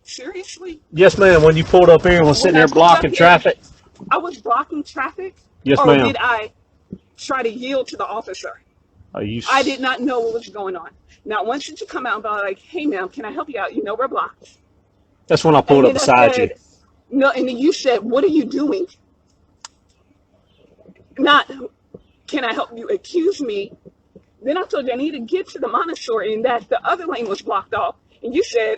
Seriously? Yes, ma'am. When you pulled up here and was sitting there blocking traffic. I was blocking traffic? Yes, or ma'am. did I try to yield to the officer? I did not know what was going on. Now, once you come out and be like, hey, ma'am, can I help you out? You know we're blocked. That's when I pulled up beside you. No, and then you said, what are you doing? Not, can I help you accuse me? Then I told you I need to get to the Montessori and that the other lane was blocked off. And you said,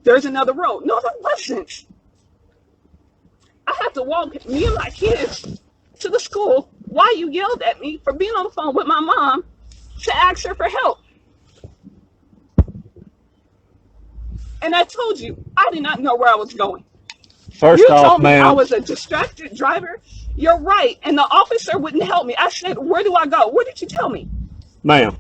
there's another road. No, there wasn't. I have to walk me and my kids to the school while you yelled at me for being on the phone with my mom to ask her for help. And I told you, I did not know where I was going. First you off, told me ma'am, I was a distracted driver. You're right. And the officer wouldn't help me. I said, where do I go? What did you tell me? Ma'am,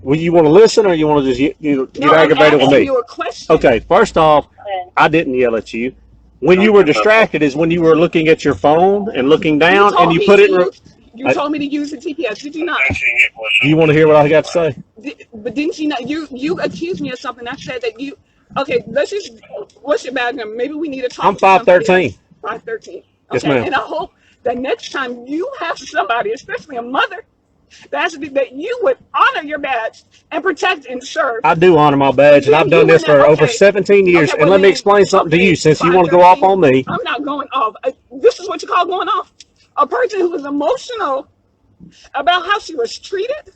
well, you want to listen or you want to just get aggravated with me? You a question. Okay, first off, I didn't yell at you. When you were distracted is when you were looking at your phone and looking down and you put it in. You told me to use the GPS. Did you not? Do you want to hear what I got to say? But didn't you not? You accused me of something. I said that you. Okay, let's just. What's your badge number? Maybe we need to talk. I'm 513. 513. Okay. Yes, ma'am. And I hope that next time you have somebody, especially a mother, that you would honor your badge and protect and serve. I do honor my badge, and I've done this for over 17 years. And let me explain something to you, since you want to go off on me. I'm not going off. This is what you call going off. A person who was emotional about how she was treated,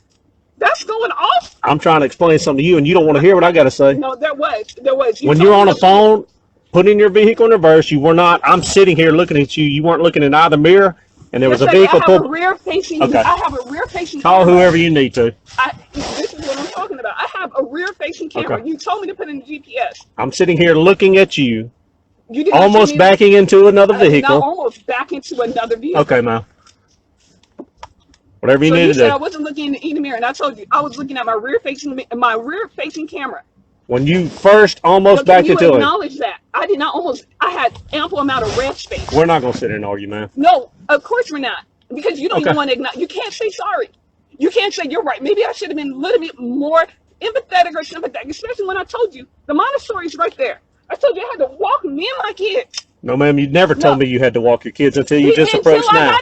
that's going off. I'm trying to explain something to you, and you don't want to hear what I got to say. No, there was. When you're on a phone, putting your vehicle in reverse, you were not. I'm sitting here looking at you. You weren't looking in either mirror, and there was a vehicle. I have a rear facing. Okay. I have a rear facing. Call whoever you need to. This is what I'm talking about. I have a rear facing camera. Okay. You told me to put in the GPS. I'm sitting here looking at you. Almost backing into another vehicle. Not almost back into another vehicle. Okay, ma'am. Whatever you need to do. You said I wasn't looking in the mirror, and I told you I was looking at my rear facing camera. When you first almost backed into it. Acknowledge that. I did not almost. I had ample amount of red space. We're not going to sit here and argue, man. No, of course we're not. Because you don't even want to acknowledge. You can't say sorry. You can't say you're right. Maybe I should have been a little bit more empathetic or sympathetic, especially when I told you the Montessori's right there. I told you I had to walk me and my kids. No, ma'am, you never told me you had to walk your kids until you just approached now.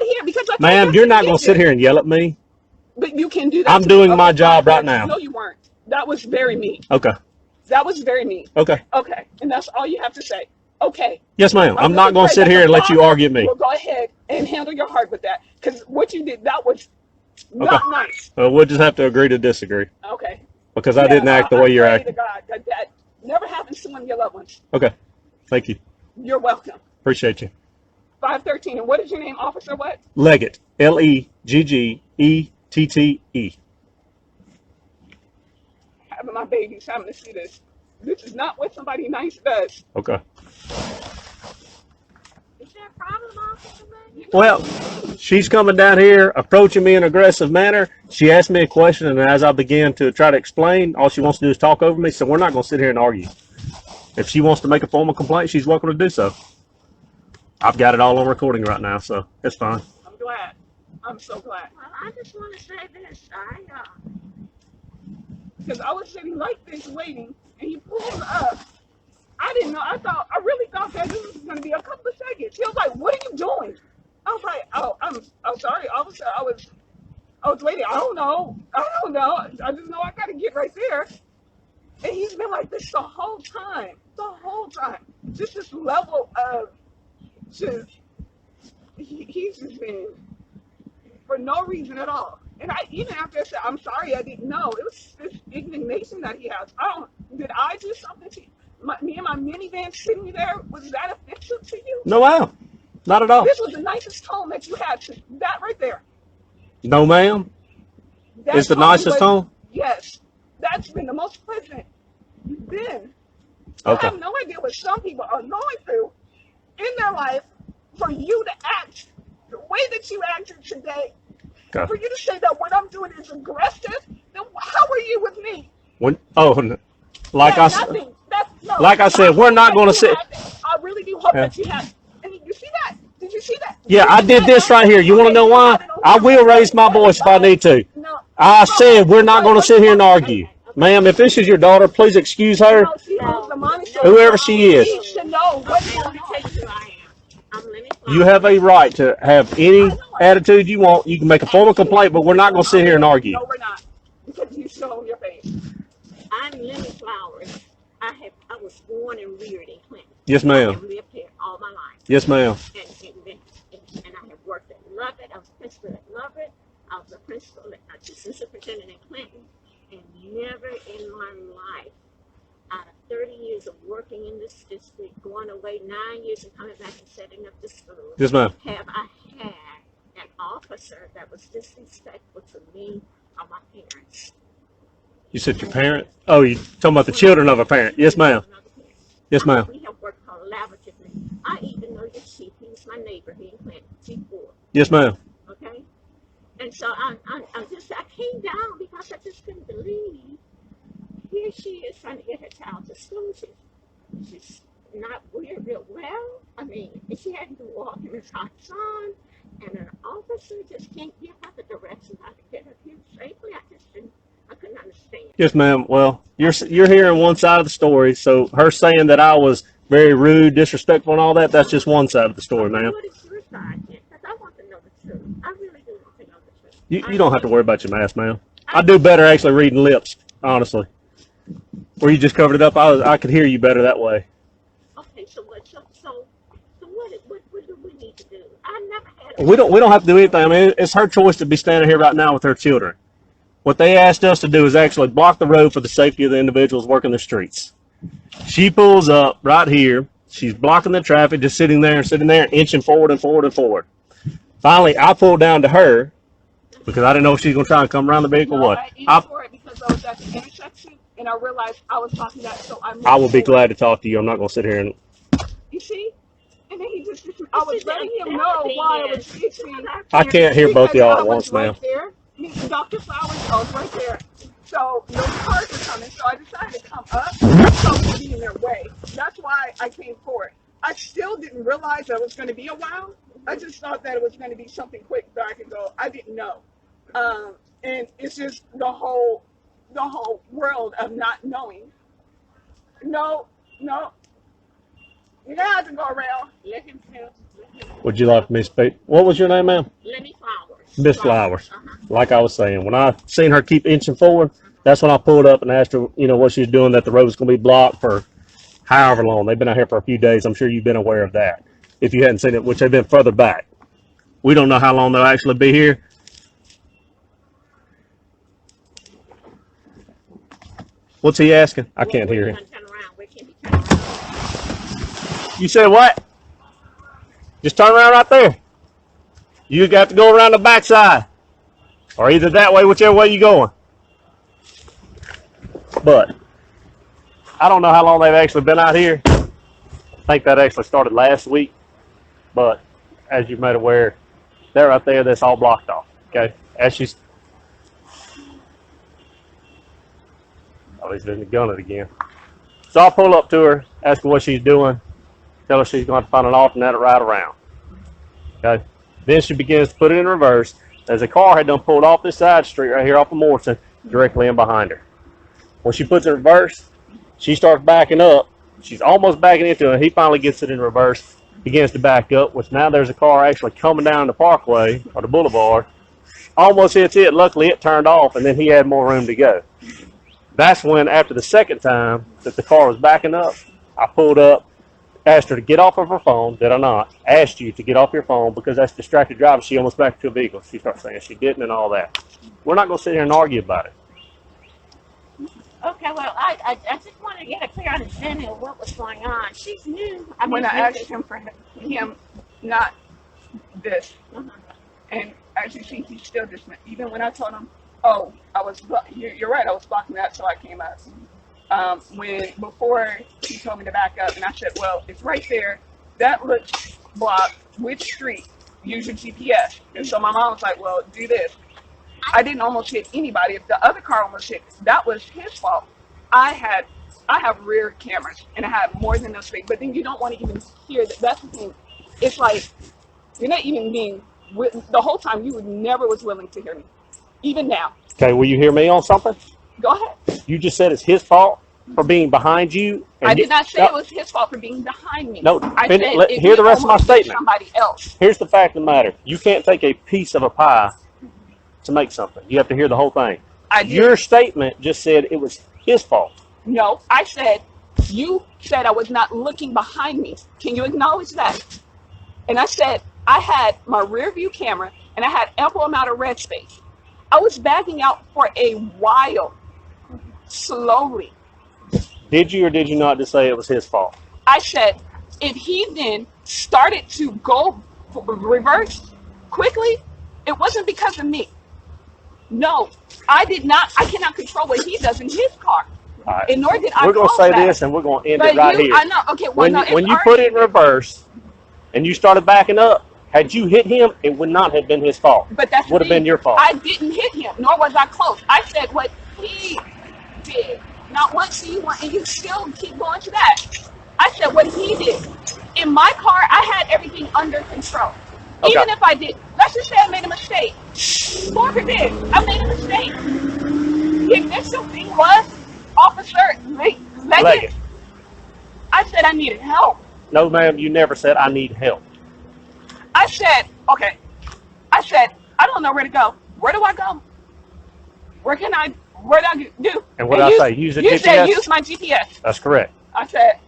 Ma'am, you're not going to sit here and yell at me. But you can do that. I'm doing my job right now. No, you weren't. That was very mean. Okay. That was very mean. Okay. Okay. And that's all you have to say. Okay. Yes, ma'am. I'm not going to sit here and let you argue me. Well, go ahead and handle your heart with that. Because what you did, that was not nice. Well, we'll just have to agree to disagree. Okay. Because I didn't act the way you're acting. God, that never happens to one of your loved ones. Okay. Thank you. You're welcome. Appreciate you. 513. And what is your name, Officer what? Leggett. Leggette. Having my babies having to see this. This is not what somebody nice does. Okay. Is there a problem, Officer? Well, she's coming down here, approaching me in an aggressive manner. She asked me a question, and as I began to try to explain, all she wants to do is talk over me, so we're not going to sit here and argue. If she wants to make a formal complaint, she's welcome to do so. I've got it all on recording right now, so it's fine. I'm glad. I'm so glad. Well, I just want to say this. Because I was sitting like this waiting, and he pulled up. I didn't know. I really thought that this was going to be a couple of seconds. He was like, "What are you doing?" I was like, "Oh, I'm sorry, officer. I was waiting. I don't know. I just know I got to get right there." And he's been like this the whole time. Just this level of he's just been for no reason at all. And even after I said, "I'm sorry, I didn't know," it was this indignation that he has. Did I do something to you? Me and my minivan sitting there, was that offensive to you? No, ma'am. Not at all. This was the nicest tone that you had. That right there. No, ma'am. It's the nicest tone? Yes. That's been the most pleasant you've been. Okay. I have no idea what some people are going through in their life for you to act the way that you acted today. Okay. For you to say that what I'm doing is aggressive, then how are you with me? Like I said, we're not going to sit. I really do hope that you have. And you see that? Did you see that? Yeah, I did this right here. You want to know why? I will raise my voice if I need to. I said we're not going to sit here and argue. Ma'am, if this is your daughter, please excuse her. No, she was the monitor. Whoever she is. She should know what's Okay, let going me on. tell you who I am. I'm Lenny You Flowers. have a right to have any attitude you want. You can make a formal complaint, but we're not going to sit here and argue. No, we're not. Because you show your face. I'm Lenny Flowers. I was born and reared in Clinton. Yes, I ma'am. have lived here all my life. Yes, ma'am. And I have worked at Lovett. I was principal at Lovett. I was a principal, assistant superintendent in Clinton. And never in my life, out of 30 years of working in this district, going away 9 years and coming back and setting up the school, Yes, ma'am. have I had an officer that was disrespectful to me or my parents. You said your parent? Oh, you talking about the children of a parent? Yes, ma'am. Yes, ma'am. We have worked collaboratively. I even know your chief. He's my neighbor here in Clinton, Chief Ford. Yes, ma'am. Okay? And so I came down because I just couldn't believe. Here she is trying to get her child to school. She's not real well. I mean, she hadn't been walking with her son, and an officer just can't give her the directions how to get her here safely. I couldn't understand. Yes, ma'am. Well, you're hearing one side of the story. So her saying that I was very rude, disrespectful, and all that, that's just one side of the story, ma'am. What is your side? Because I want to know the truth. I really do want to know the truth. You don't have to worry about your mask, ma'am. I do better actually reading lips, honestly. Where you just covered it up, I could hear you better that way. Okay, so what do we need to do? I never had. We don't have to do anything. I mean, it's her choice to be standing here right now with her children. What they asked us to do is actually block the road for the safety of the individuals working the streets. She pulls up right here. She's blocking the traffic, just sitting there, inching forward and forward and forward. Finally, I pulled down to her because I didn't know if she was going to try and come around the vehicle or what. I for it because I was at the intersection and I realized I was talking that, so I will be glad to talk to you. I'm not going to sit here and. You see? And then he just, I was letting him know why I was fixing. I can't hear both y'all at once, ma'am. Dr. Flowers goes right there. So no cars are coming, so I decided to come up so to be in their way. That's why I came forward. I still didn't realize that it was going to be a while. I just thought that it was going to be something quick that I could go. I didn't know. And it's just the whole world of not knowing. No. You have to go around. Let him tell. Would you like me to speak? What was your name, ma'am? Lenny Flowers. Miss Flowers. Like I was saying, when I seen her keep inching forward, that's when I pulled up and asked her, what she was doing, that the road was going to be blocked for however long. They've been out here for a few days. I'm sure you've been aware of that. If you hadn't seen it, which they've been further back. We don't know how long they'll actually be here. What's he asking? I can't hear him. You said what? Just turn around right there. You got to go around the backside. Or either that way, whichever way you're going. But I don't know how long they've actually been out here. I think that actually started last week. But as you made aware, they're right there. That's all blocked off. Okay. As she's. Oh, he's in the gun it again. So I'll pull up to her, ask her what she's doing, tell her she's going to find an alternate right around. Okay. Then she begins to put it in reverse as a car had done pulled off this side street right here off of Morrison, directly in behind her. When she puts it in reverse, she starts backing up. She's almost backing into it. He finally gets it in reverse, begins to back up, which now there's a car actually coming down the parkway or the boulevard. Almost hits it. Luckily, it turned off, and then he had more room to go. That's when, after the second time that the car was backing up, I pulled up, asked her to get off of her phone. Did I not? Asked you to get off your phone because that's distracted driving. She almost backed into a vehicle. She starts saying she didn't and all that. We're not going to sit here and argue about it. Okay, well, I just wanted to get a clear understanding of what was going on. She's new. When I asked him for him not this, and as you see, he's still just, even when I told him, oh, you're right, I was blocking that, so I came up. Before he told me to back up, and I said, well, it's right there. That looks blocked. Which street? Use your GPS. And so my mom was like, well, do this. I didn't almost hit anybody. If the other car almost hit, that was his fault. I have rear cameras, and I have more than enough space. But then you don't want to even hear that. That's the thing. It's like you're not even being. The whole time you never was willing to hear me, even now. Okay, will you hear me on something? Go ahead. You just said it's his fault for being behind you. And I did not say no, it was his fault for being behind me. no. I said if Hear he the rest of my almost hit statement. somebody else. Here's the fact of the matter. You can't take a piece of a pie to make something. You have to hear the whole thing. I did. Your statement just said it was his fault. No, I said, you said I was not looking behind me. Can you acknowledge that? And I said, I had my rear view camera and I had ample amount of red space. I was backing out for a while, slowly. Did you or did you not just say it was his fault? I said, if he then started to go reverse quickly, it wasn't because of me. No, I did not. I cannot control what he does in his car. All right. And nor did I. We're going to say back. this and we're going to end But it right you, here. I know. Okay, well, When you put it in reverse and you started backing up, had you hit him, it would not have been his fault. But that would have been your fault. I didn't hit him, nor was I close. I said what he did. Not once do you want, and you still keep going to that. I said what he did. In my car, I had everything under control. Okay. Even if I did, let's just say I made a mistake. Walker did. I made a mistake. The initial thing was, Officer Leggett. I said I needed help. No, ma'am, you never said I need help. I said, okay. I said, I don't know where to go. Where do I go? What do I do? And what did I say? Use the GPS? You said use my GPS. That's correct. I said,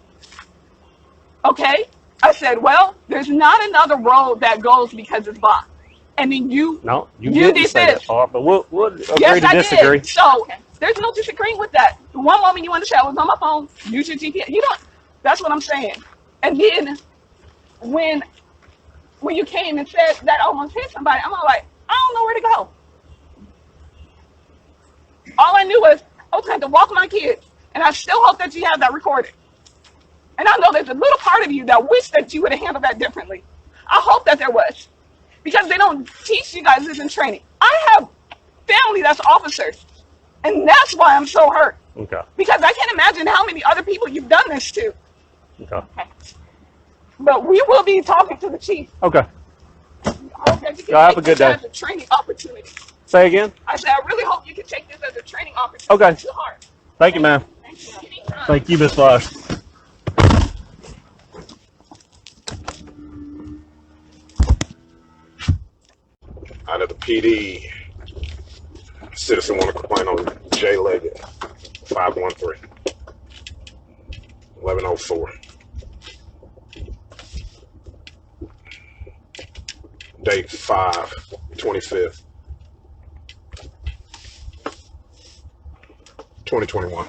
okay. I said, well, there's not another road that goes because it's blocked. And then you didn't did say this. That far, but we'll agree yes, to disagree. Did. So there's no disagreeing with that. The one moment you want to say I was on my phone, use your GPS. You don't. That's what I'm saying. And then when you came and said that I almost hit somebody, I'm all like, I don't know where to go. All I knew was I was going to walk my kids, and I still hope that you have that recorded. And I know there's a little part of you that wish that you would have handled that differently. I hope that there was, because they don't teach you guys this in training. I have family that's officers, and that's why I'm so hurt. Okay. Because I can't imagine how many other people you've done this to. Okay. But we will be talking to the chief. Okay. I hope that you can have take a good this day. as a training opportunity. Say again? I said, I really hope you can take this as a training opportunity. Okay. To heart. Thank you, ma'am. Thank you, Ms. Flash. Out of the PD, citizen want to complain on J. Leggett, 513, 1104. Date 5/25, 2021.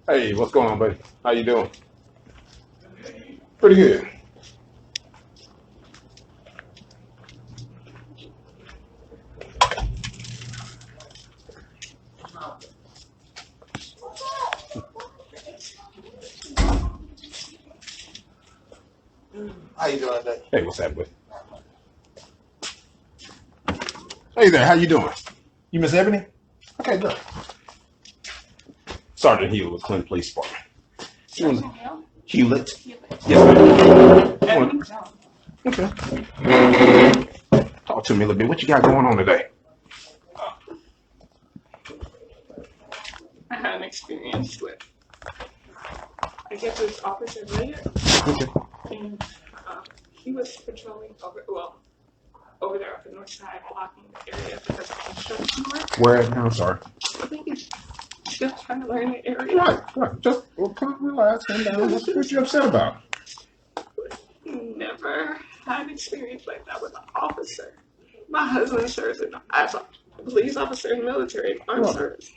Hey, what's going on, buddy? How you doing? Pretty good. How you doing today? Hey, what's happening? Hey there, how you doing? You Miss Ebony? Okay, good. Sergeant Hewlett, Clinton Police Department. Hewlett? Yes, ma'am. Okay. Talk Talk to me a little bit. What you got going on today? I had an experience with, I guess this officer later, Okay. and he was patrolling over there on the north side, blocking the area because of construction work. Where at now? Sorry. I think he's still trying to learn the area. Right. Just calm, relax, calm down. What you upset about? Never had an experience like that with an officer. My husband serves as a police officer in the military, armed Right. service.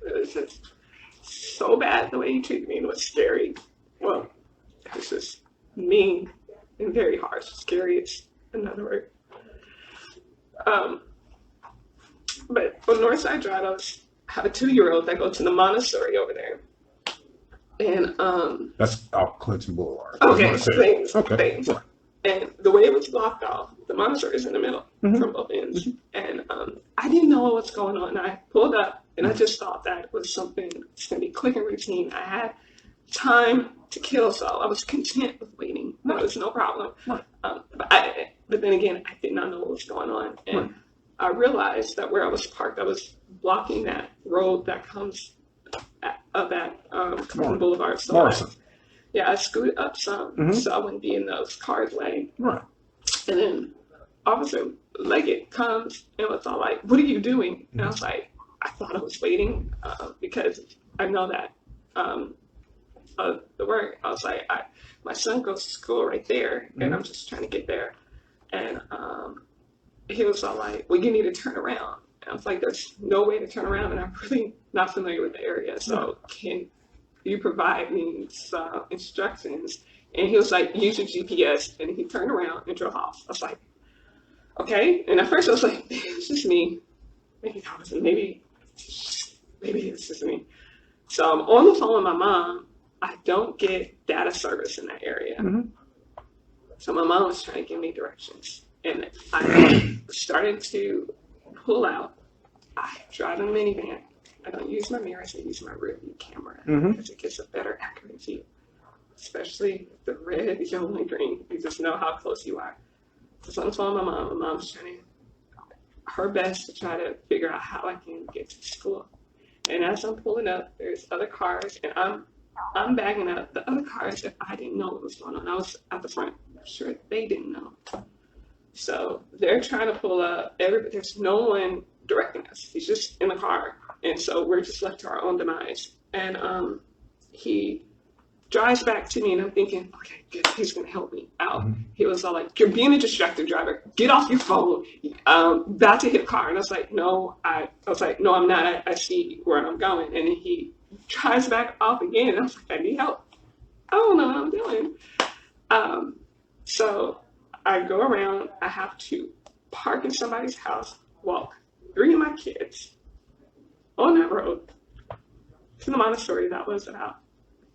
It was just so bad the way he treated me. It was scary. Well, it was just mean and very harsh. Scary is another word. But on Northside Drive, I have a 2-year-old that goes to the Montessori over there. And That's off Clinton Boulevard. okay, That's what I said. things. Okay. Right. And the way it was blocked off, the Montessori is in the middle from both ends. And I didn't know what was going on. I pulled up and I just thought that it was something that's going to be quick and routine. I had time to kill, so I was content with waiting. There was no problem. Right. But then again, I did not know what was going on. And Right. I realized that where I was parked, I was blocking that road that comes of that Clinton Boulevard. So Morrison. I scooted up some so I wouldn't be in those cars' way. Right. And then Officer Leggett comes and was all like, "What are you doing?" And I was like, I thought I was waiting because I know that the work. I was like, my son goes to school right there, and I'm just trying to get there. And he was all like, "Well, you need to turn around." And I was like, "There's no way to turn around, and I'm really not familiar with the area. So can you provide me some instructions?" And he was like, "Use your GPS." And he turned around and drove off. I was like, "Okay." And at first I was like, "It's just me. Maybe it's just me." So I'm on the phone with my mom. I don't get data service in that area. So my mom was trying to give me directions. And I started to pull out. I drive a minivan. I don't use my mirrors, I use my rear view camera because it gives a better accuracy, especially the red, yellow, and green. You just know how close you are. So I'm on the phone with my mom. My mom's trying her best to try to figure out how I can get to school. And as I'm pulling up, there's other cars, and I'm bagging up the other cars that I didn't know what was going on. I was at the front. I'm sure they didn't know. So they're trying to pull up. There's no one directing us. He's just in the car. And so we're just left to our own demise. And he drives back to me, and I'm thinking, okay, good, he's going to help me out. He was all like, "You're being a distracted driver. Get off your phone. About to hit a car." And I was like, "No, no, I'm not. I see where I'm going." And then he drives back off again. And I was like, "I need help. I don't know what I'm doing." So I go around. I have to park in somebody's house, walk 3 of my kids on that road to the Montessori. That was about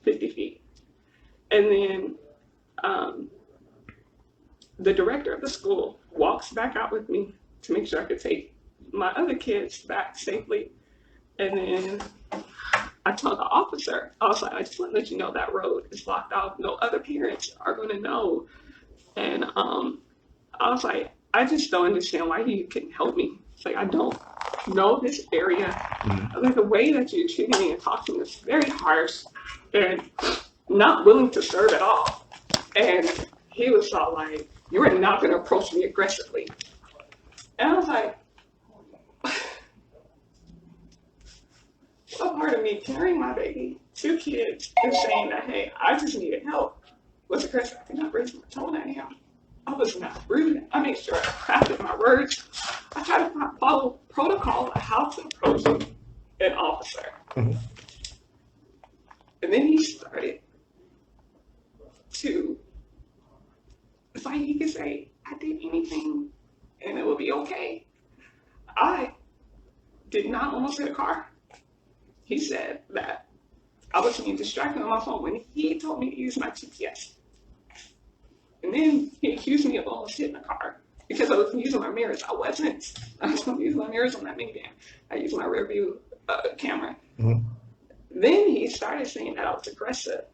50 feet. And then the director of the school walks back out with me to make sure I could take my other kids back safely. And then I told the officer, I was like, "I just want to let you know that road is blocked off. No other parents are going to know." And I was like, "I just don't understand why you couldn't help me. It's like, I don't know this area. Like the way that you're treating me and talking is very harsh and not willing to serve at all." And he was all like, "You are not going to approach me aggressively." And I was like, what part of me carrying my baby, 2 kids, and saying that, "Hey, I just needed help," was aggressive? I did not raise my tone at him. I was not rude. I made sure I crafted my words. I tried to follow protocol of how to approach an officer. And then he started to, it's like he could say, "I did anything and it will be okay." I did not almost hit a car. He said that I was being distracted on my phone when he told me to use my GPS. And then he accused me of almost hitting a car because I was using my mirrors. I wasn't. I was going to use my mirrors on that minivan. I used my rear view camera. Then he started saying that I was aggressive.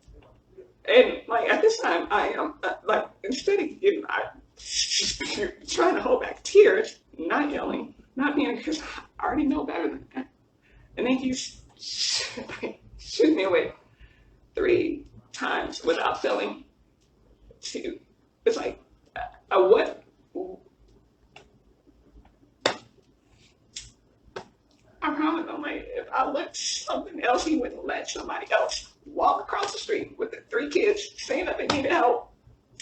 And like at this time, I am like, instead of getting, trying to hold back tears, not yelling, not being, because I already know better than that. And then he's shooting me away 3 times without failing. It's like, what? I promise, I'm like, if I looked something else, he wouldn't let somebody else walk across the street with the 3 kids saying that they needed help.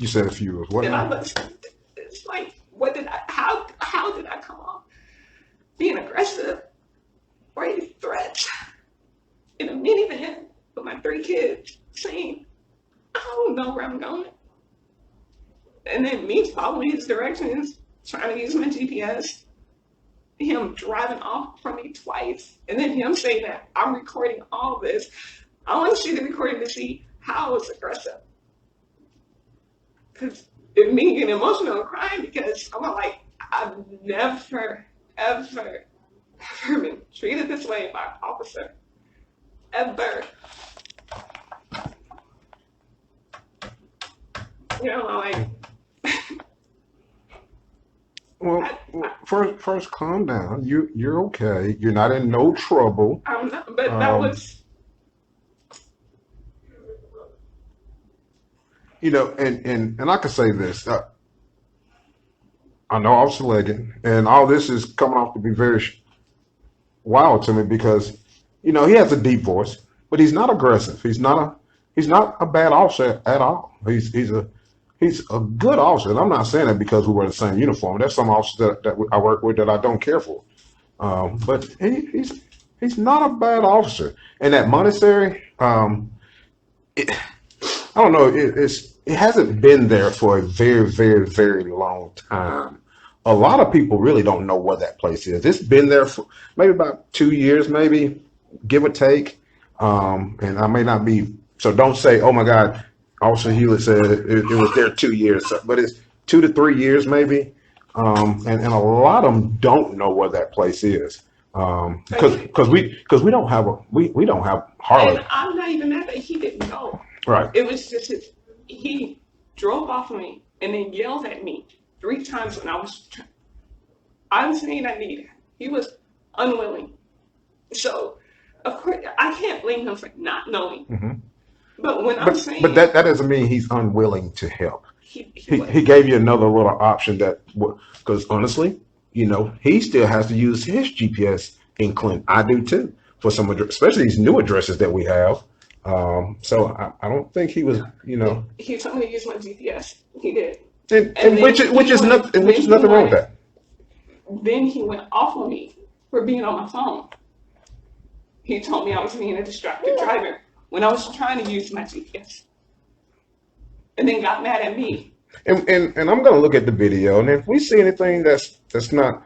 You said if you was what If I now? looked, it's like, how did I come off being aggressive, raising threats in a minivan with my 3 kids saying, I don't know where I'm going. And then me following his directions, trying to use my GPS, him driving off from me twice, and then him saying that I'm recording all this. I want to see the recording to see how it's aggressive. Because it me getting emotional and crying because I'm like, I've never, ever been treated this way by an officer. Ever. You know, like, Well, first, calm down. You're okay. You're not in no trouble. I'm not, but that was. You know, and I can say this. I know Officer Leggett, and all this is coming off to be very wild to me because, you know, he has a deep voice, but he's not aggressive. He's not a bad officer at all. He's a good officer, and I'm not saying that because we wear the same uniform. There's some officers that I work with that I don't care for, but he's not a bad officer. And that Montessori, I don't know. It hasn't been there for a very, very, very long time. A lot of people really don't know where that place is. It's been there for maybe about 2 years, maybe give or take. And I may not be. So don't say, "Oh my God, Officer Hewlett said it was there 2 years," but it's 2 to 3 years maybe. And a lot of them don't know where that place is. Because we don't have we don't have Harley. And I'm not even mad that he didn't know. Right. It was just he drove off of me and then yelled at me 3 times when I was saying I needed. He was unwilling. So, of course, I can't blame him for not knowing. Mm-hmm. But when I'm saying, but that doesn't mean he's unwilling to help. he He gave you another little option because honestly, you know, he still has to use his GPS in Clinton. I do too for some especially these new addresses that we have. So I don't think he was, you know. He told me to use my GPS. He did. And which is nothing wrong with that. Then he went off on me for being on my phone. He told me I was being a distracted driver when I was trying to use my GPS. And then got mad at me. And I'm gonna look at the video, and if we see anything that's not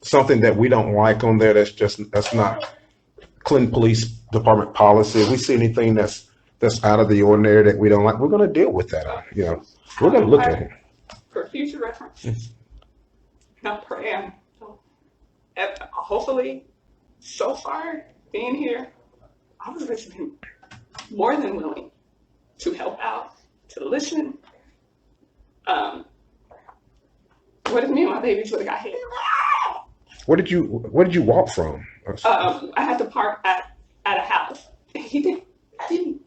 something that we don't like on there, that's not Clinton Police Department policy. If we see anything that's out of the ordinary that we don't like, we're gonna deal with that. You know, we're gonna look at it for future reference. Not pray. Hopefully, so far being here, I was listening, more than willing to help out, to listen. What if me and my babies would have got hit? Where did you walk from? I had to park at a house. He didn't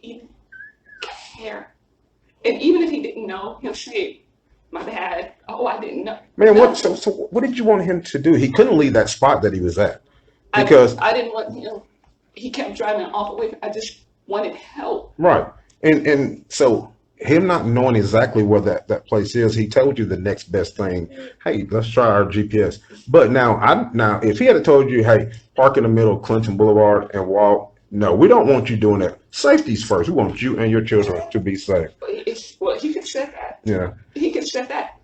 even care. And even if he didn't know, he'll say, "My bad. Oh, I didn't know." Man, No. so what did you want him to do? He couldn't leave that spot that he was at because I didn't want him. He kept driving off away. I just wanted help. right, and so him not knowing exactly where that place is, he told you the next best thing. Hey, let's try our GPS. But now if he had told you, hey, park in the middle of Clinton Boulevard and walk. No, we don't want you doing that. Safety's first. We want you and your children to be safe. Well, he could say that. Yeah. He could say that.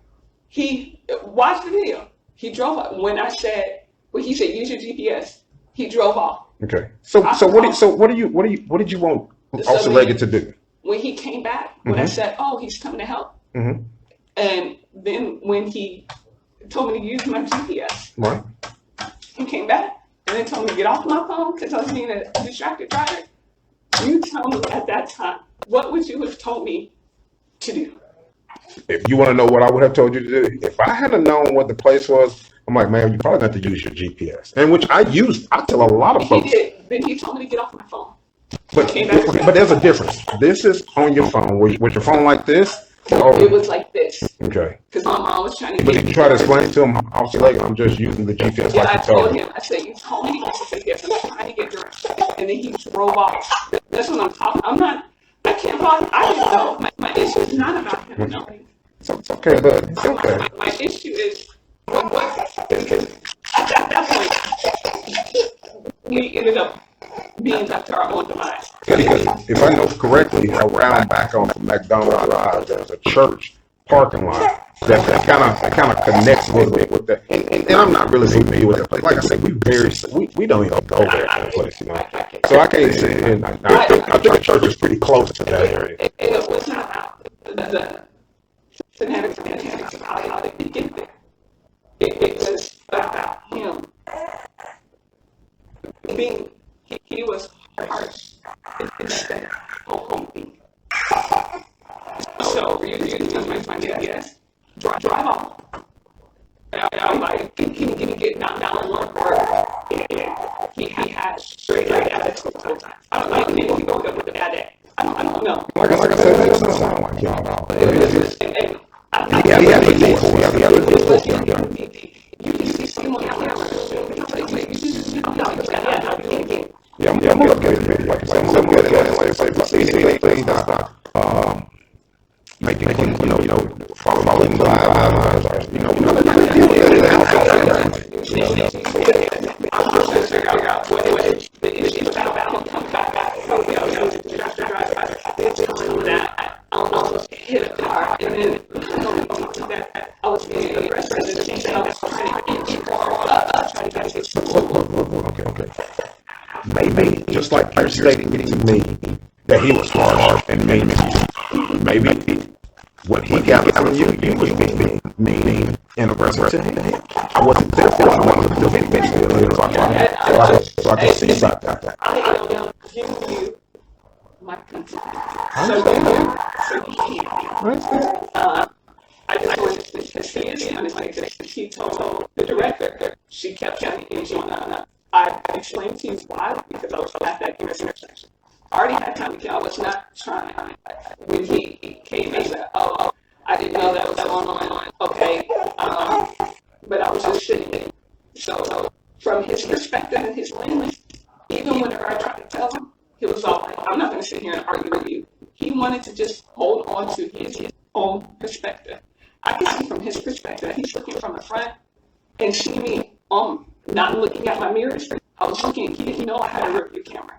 He watched the video. He drove off. When I said, when he said use your GPS, he drove off. Okay. So what did you want Officer Leggett to do? When he came back, when I said, "Oh, he's coming to help," and then when he told me to use my GPS, right, he came back and then told me to get off my phone because I was being a distracted driver. You tell me at that time, what would you have told me to do. If you want to know what I would have told you to do, if I hadn't known what the place was, I'm like, man, you probably have to use your GPS. And which I use. I tell a lot of He folks. did. Then he told me to get off my phone. But there's a difference. This is on your phone. Was your phone like this? It was like this. Okay. Because my mom was trying to But get did me. you try to explain to him, Officer Leggett, I'm just using the GPS Yeah, like I you told told me? him. I said, you told me to get the GPS. I'm trying to get directions. And then he drove off. That's what I'm talking. I'm not. I can't. I didn't know. My issue is not about him knowing. So it's okay, but it's okay. My issue is what at that point we ended up being left to our own demise. Because if I know correctly, around back on McDonald Drive, there's a church parking lot that kind of connects a little bit with that. And I'm not really familiar with that place. Like I said, we don't even go there in that place, you know. So I can't say. And I think the church is pretty close to that area. It was not about the fanatics of how they get there. It was about him being. He was harsh instead of hoping. So you my GPS. Drive off. I'm like, can you get down one word? He had straight attitude the whole time. I don't know, maybe he woke up with a bad day. I don't know. Like I said, it doesn't sound like y'all. You see someone on camera. Yeah, I'm looking at the video. Like I'm looking at it, like I say, anything that's not making following the lines, or hit a car and then that I was being aggressive and I was trying to get Okay. Maybe just like you're stating to me that he was harsh and mean to you. Maybe what he got from you was being mean and aggressive to him. I wasn't there for it. I wanted to do anything so I can see about that. I am giving you my consent. So I just wanted to say it honestly that she told the director, she kept telling me, I explained to you why, because I was at that intersection. I already had time to kill. I was not trying. When he came and said, oh, I didn't know that was going on. Okay. But I was just sitting there. So from his perspective and his language, even whenever I tried to tell him, he was all like, I'm not going to sit here and argue with you. He wanted to just hold on to his own perspective. I can see from his perspective, he's looking from the front and see me not looking at my mirrors. I was looking, he didn't know I had a rear view camera.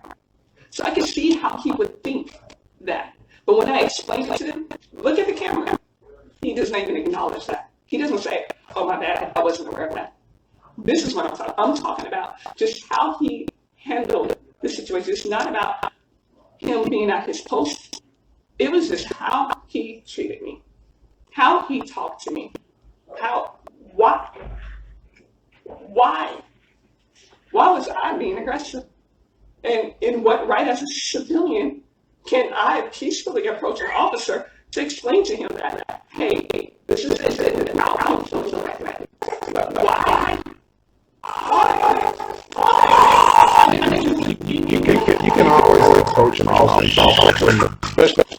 So I can see how he would think that. But when I explained it to him, look at the camera. He doesn't even acknowledge that. He doesn't say, oh my bad, I wasn't aware of that. This is what I'm talking about. I'm talking about just how he handled the situation. It's not about him being at his post. It was just how he treated me, how he talked to me, why was I being aggressive? And in what right as a civilian can I peacefully approach an officer to explain to him that, hey, this is it, and I'll kill you like that. Why? You can always approach an officer, especially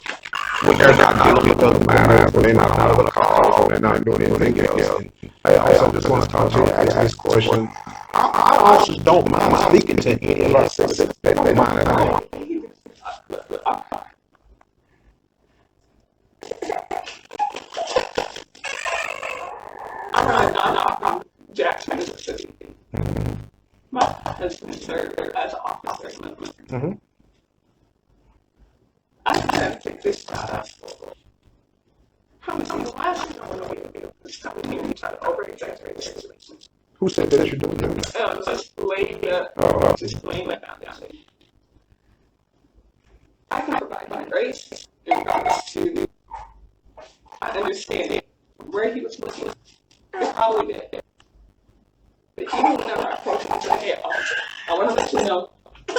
when they're not dealing with other matters, when they're not out of the call, when they're not doing anything else. I also just want to talk to you, ask this question. I also don't mind speaking to any of us. They don't mind at all. I'm from Jackson, Mississippi. My husband served as an officer. Mm-hmm. I had to take this job. How many times last year I went over this company and try to over-exaggerate the situation? Who said that you're doing that? Just laying my found down there. I can provide my grace in regards to my understanding where he was looking. It probably did. But even whenever I approached him and said, hey, officer, I want to let you know,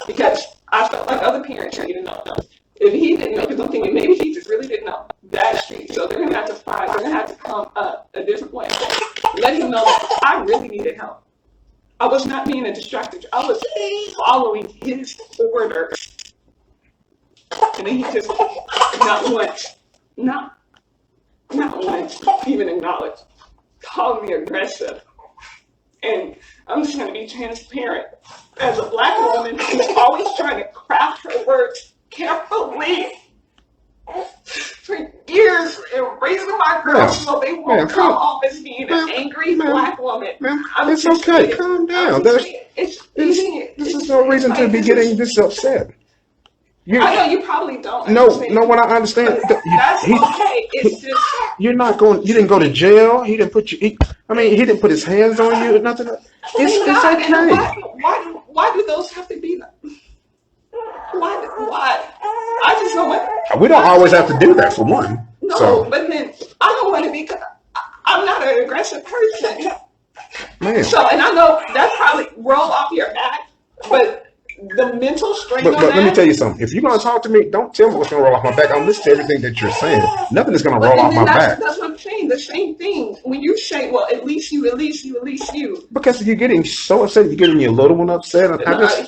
because I felt like other parents need to know. if he didn't know, because I'm thinking maybe he just really didn't know that street. So they're gonna have to find, they're gonna have to come up a different way. Let him know I really needed help. I was not being a distractor. I was following his orders. And then he just not once even acknowledged, called me aggressive. And I'm just gonna be transparent. As a Black woman who's always trying to craft her words carefully for years and raising my girls so they won't come off as being an angry Black woman. It's okay. Calm down. This is no reason to be getting this upset. I know you probably don't. No, what I understand. That's okay. It's just you're not going. You didn't go to jail. He didn't put you. He didn't put his hands on you or nothing. It's okay. Why do those have to be? Why? I just don't want. We don't always have to do that for one. No, so. But then I don't want to be. I'm not an aggressive person. Man. So, and I know that's probably roll off your back, but the mental strain but let me tell you something. If you're going to talk to me, don't tell me what's going to roll off my back. I'm listening to everything that you're saying. Nothing is going to roll off my back. That's what I'm saying. The same thing. When you say, well, at least you. Because you're getting so upset, you're getting your little one upset. I'm not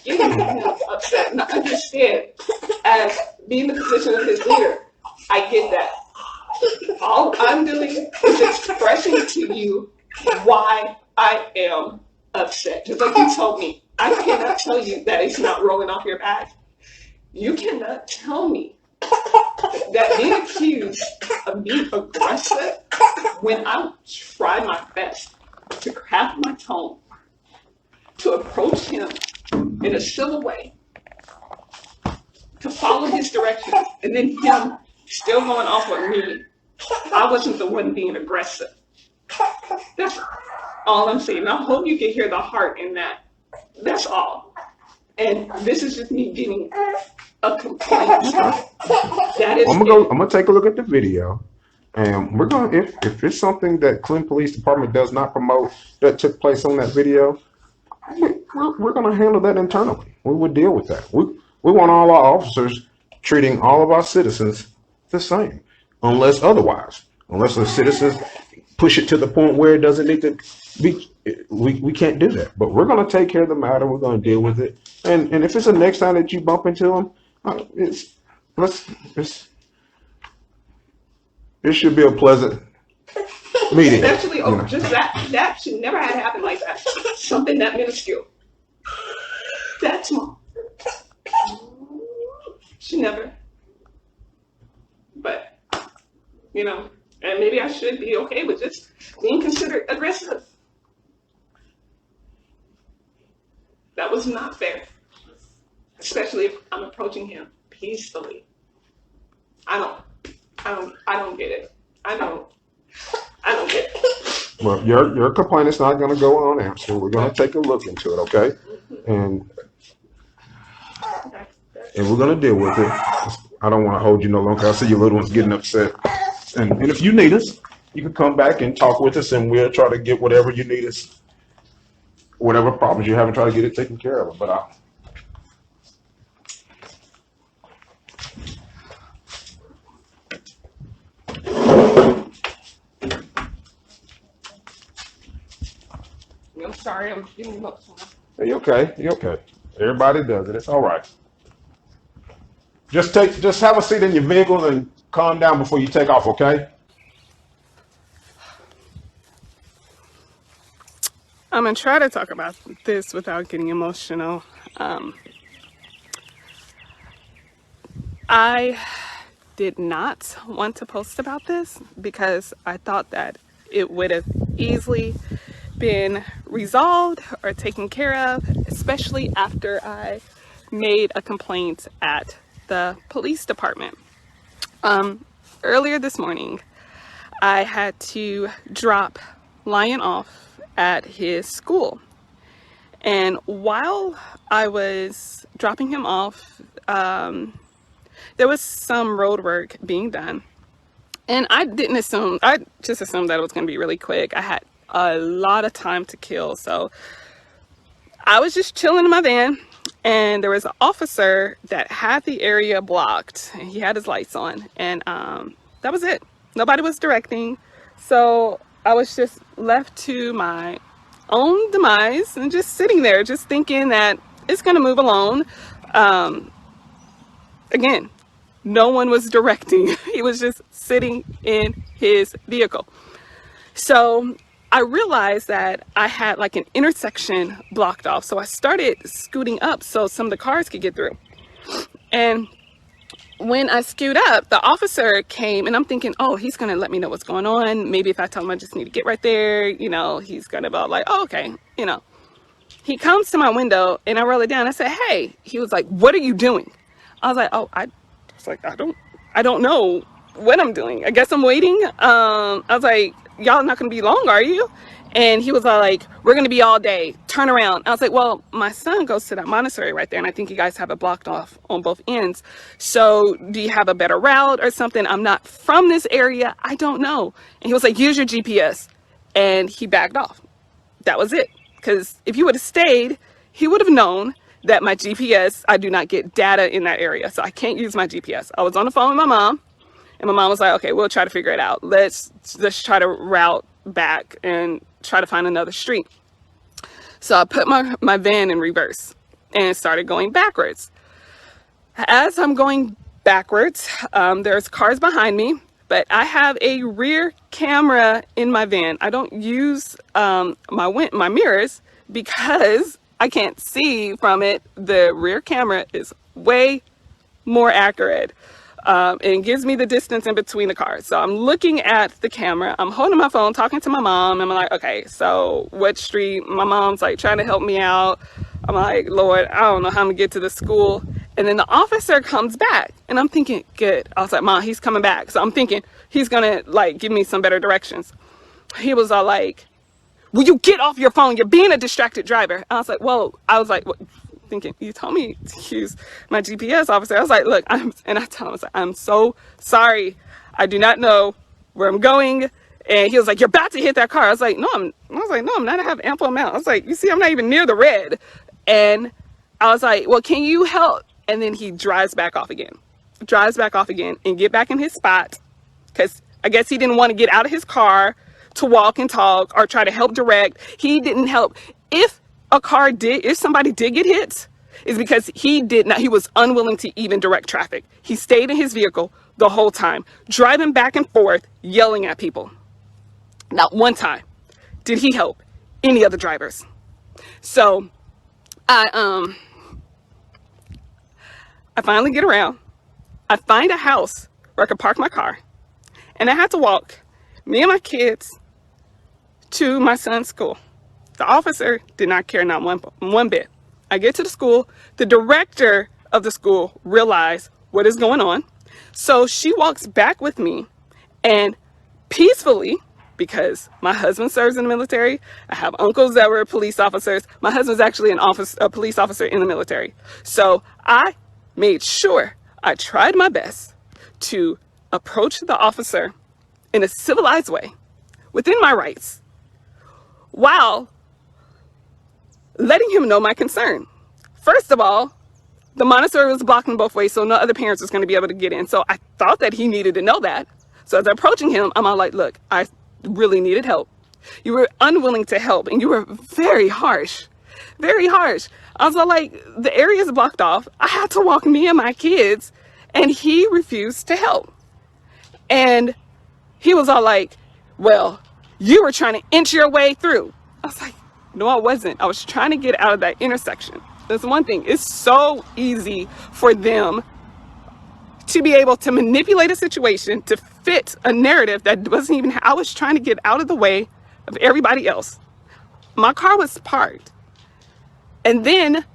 getting him upset. No, I just said, as being the position of his leader, I get that. All I'm doing is expressing to you why I am upset. Just like you told me. I cannot tell you that it's not rolling off your back. You cannot tell me that being accused of being aggressive when I try my best to craft my tone, to approach him in a civil way, to follow his directions, and then him still going off on me. I wasn't the one being aggressive. That's all I'm saying. I hope you can hear the heart in that. That's all. And this is just me getting a complaint. That is I'm gonna take a look at the video, and we're gonna if it's something that Clinton Police Department does not promote that took place on that video, we're gonna handle that internally. We would deal with that. We want all our officers treating all of our citizens the same, unless the citizens push it to the point where it doesn't need to be. We can't do that, but we're going to take care of the matter. We're going to deal with it, and if it's the next time that you bump into him, it should be a pleasant meeting. Especially just that should never have happened like that. Something that minuscule, that small, should never. But and maybe I should be okay with just being considered aggressive. That was not fair, especially if I'm approaching him peacefully. I don't get it. I don't get it. Well, your complaint is not going to go unanswered. We're going to take a look into it, okay? And we're going to deal with it. I don't want to hold you no longer. I see your little one's getting upset. And if you need us, you can come back and talk with us, and we'll try to get whatever you need us. Whatever problems you have, and try to get it taken care of. But I'm sorry, I'm getting emotional. you're okay. You're okay. Everybody does it. It's all right. Just have a seat in your vehicle and calm down before you take off. Okay. I'm going to try to talk about this without getting emotional. I did not want to post about this because I thought that it would have easily been resolved or taken care of, especially after I made a complaint at the police department. Earlier this morning, I had to drop Lion off at his school, and while I was dropping him off, there was some road work being done, and I just assumed that it was going to be really quick. I had a lot of time to kill, so I was just chilling in my van, and there was an officer that had the area blocked, and he had his lights on, and that was it. Nobody was directing, so I was just left to my own demise and just sitting there, just thinking that it's going to move along. Again, no one was directing. He was just sitting in his vehicle. So I realized that I had like an intersection blocked off. So I started scooting up so some of the cars could get through. And when I scoot up, the officer came, and I'm thinking, oh, he's going to let me know what's going on. Maybe if I tell him I just need to get right there, you know, he's going to be like, oh, okay, you know. He comes to my window, and I roll it down. I said, hey. He was like, what are you doing? I was like, oh, I don't know what I'm doing. I guess I'm waiting. I was like, y'all not gonna be long, are you? And he was like, we're gonna be all day. Turn around. I was like, well, my son goes to that monastery right there, and I think you guys have it blocked off on both ends. So do you have a better route or something? I'm not from this area. I don't know. And he was like, use your GPS. And he backed off. That was it. Because if you would have stayed, he would have known that my GPS, I do not get data in that area. So I can't use my GPS. I was on the phone with my mom, and my mom was like, okay, we'll try to figure it out. Let's try to route back and try to find another street. So I put my van in reverse and started going backwards. As I'm going backwards, there's cars behind me, but I have a rear camera in my van. I don't use my mirrors because I can't see from it. The rear camera is way more accurate. And gives me the distance in between the cars. So I'm looking at the camera, I'm holding my phone, talking to my mom, and I'm like, okay, so what street? My mom's like trying to help me out. I'm like, Lord, I don't know how I'm gonna get to the school. And then the officer comes back, and I'm thinking, good. I was like, Mom, he's coming back. So I'm thinking he's gonna like give me some better directions. He was all like, will you get off your phone? You're being a distracted driver. I was like, what? Thinking, you told me to use my GPS, officer. I was like, look, and I told him, I was like, I'm so sorry. I do not know where I'm going. And he was like, you're about to hit that car. I was like, no, I'm not. I have ample amount. I was like, you see, I'm not even near the red. And I was like, well, can you help? And then he drives back off again and get back in his spot. Because I guess he didn't want to get out of his car to walk and talk or try to help direct. He didn't help. If somebody did get hit, is because he was unwilling to even direct traffic. He stayed in his vehicle the whole time, driving back and forth, yelling at people. Not one time did he help any other drivers. So I finally get around. I find a house where I could park my car, and I had to walk me and my kids to my son's school. The officer did not care, not one bit. I get to the school. The director of the school realized what is going on. So she walks back with me, and peacefully, because my husband serves in the military, I have uncles that were police officers. My husband's actually a police officer in the military. So I made sure I tried my best to approach the officer in a civilized way, within my rights, while letting him know my concern. First of all, the monastery was blocking both ways, so no other parents was going to be able to get in. So I thought that he needed to know that. So as I'm approaching him, I'm all like, look, I really needed help. You were unwilling to help, and you were very harsh. Very harsh. I was all like, the area is blocked off. I had to walk me and my kids, and he refused to help. And he was all like, well, you were trying to inch your way through. I was like, no, I wasn't. I was trying to get out of that intersection. That's one thing. It's so easy for them to be able to manipulate a situation to fit a narrative that wasn't even, I was trying to get out of the way of everybody else. My car was parked. And then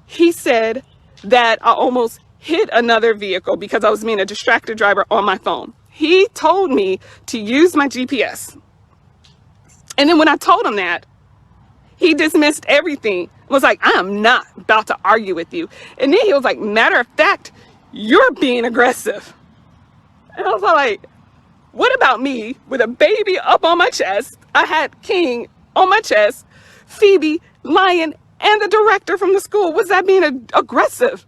he said that I almost hit another vehicle because I was being a distracted driver on my phone. He told me to use my GPS. And then when I told him that, he dismissed everything. Was like, I am not about to argue with you. And then he was like, matter of fact, you're being aggressive. And I was like, what about me with a baby up on my chest? I had King on my chest, Phoebe, Lion, and the director from the school. Was that being aggressive?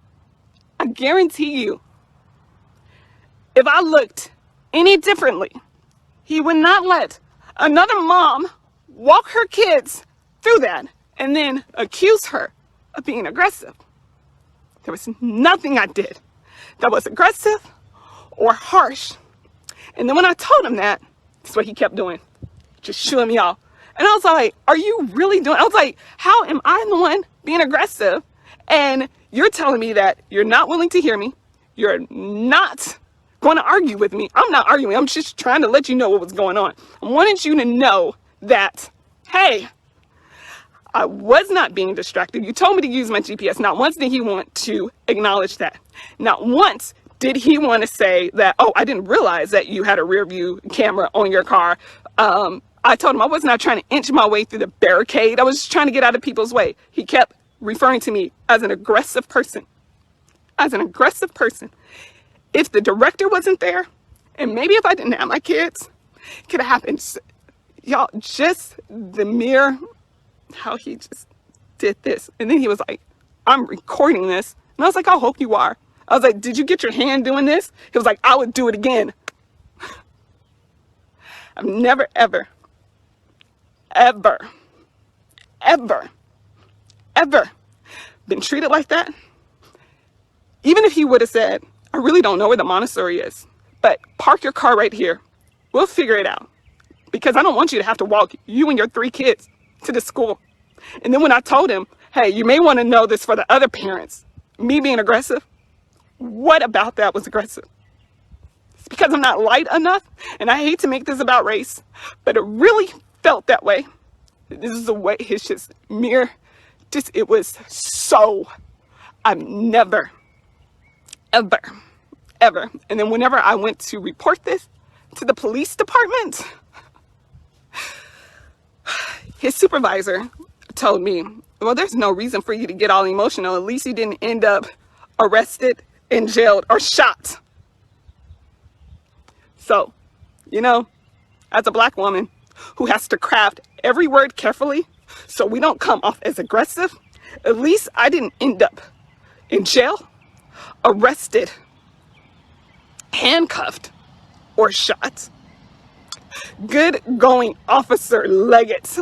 I guarantee you, if I looked any differently, he would not let another mom walk her kids through that and then accuse her of being aggressive. There was nothing I did that was aggressive or harsh. And then when I told him that, that's what he kept doing, just shooing me off. And I was like, are you really doing? I was like, how am I the one being aggressive? And you're telling me that you're not willing to hear me. You're not going to argue with me. I'm not arguing. I'm just trying to let you know what was going on. I wanted you to know that, hey, I was not being distracted. You told me to use my GPS. Not once did he want to acknowledge that. Not once did he want to say that, oh, I didn't realize that you had a rear view camera on your car. I told him I was not trying to inch my way through the barricade. I was just trying to get out of people's way. He kept referring to me as an aggressive person. As an aggressive person. If the director wasn't there, and maybe if I didn't have my kids, it could have happened. Y'all, just the mere how he just did this. And then he was like, I'm recording this. And I was like, I hope you are. I was like, did you get your hand doing this? He was like, I would do it again. I've never, ever, ever, ever, ever been treated like that. Even if he would have said, I really don't know where the Montessori is, but park your car right here. We'll figure it out. Because I don't want you to have to walk you and your 3 kids to the school. And then when I told him, hey, you may want to know this for the other parents, me being aggressive, what about that was aggressive? It's because I'm not light enough, and I hate to make this about race, but it really felt that way. This is the way, it's just mere, just, it was so, I've never, ever, ever. And then whenever I went to report this to the police department, his supervisor told me, well, there's no reason for you to get all emotional. At least he didn't end up arrested and jailed or shot. So, you know, as a Black woman who has to craft every word carefully so we don't come off as aggressive, at least I didn't end up in jail, arrested, handcuffed, or shot. Good going, Officer Leggett.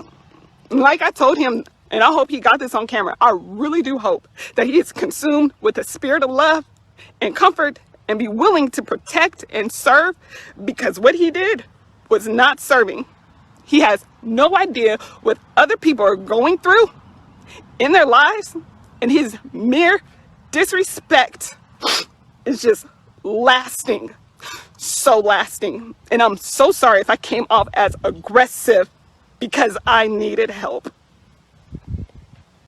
Like I told him, and I hope he got this on camera, I really do hope that he is consumed with the spirit of love and comfort and be willing to protect and serve, because what he did was not serving. He has no idea what other people are going through in their lives, and his mere disrespect is just lasting, so lasting. And I'm so sorry if I came off as aggressive because I needed help.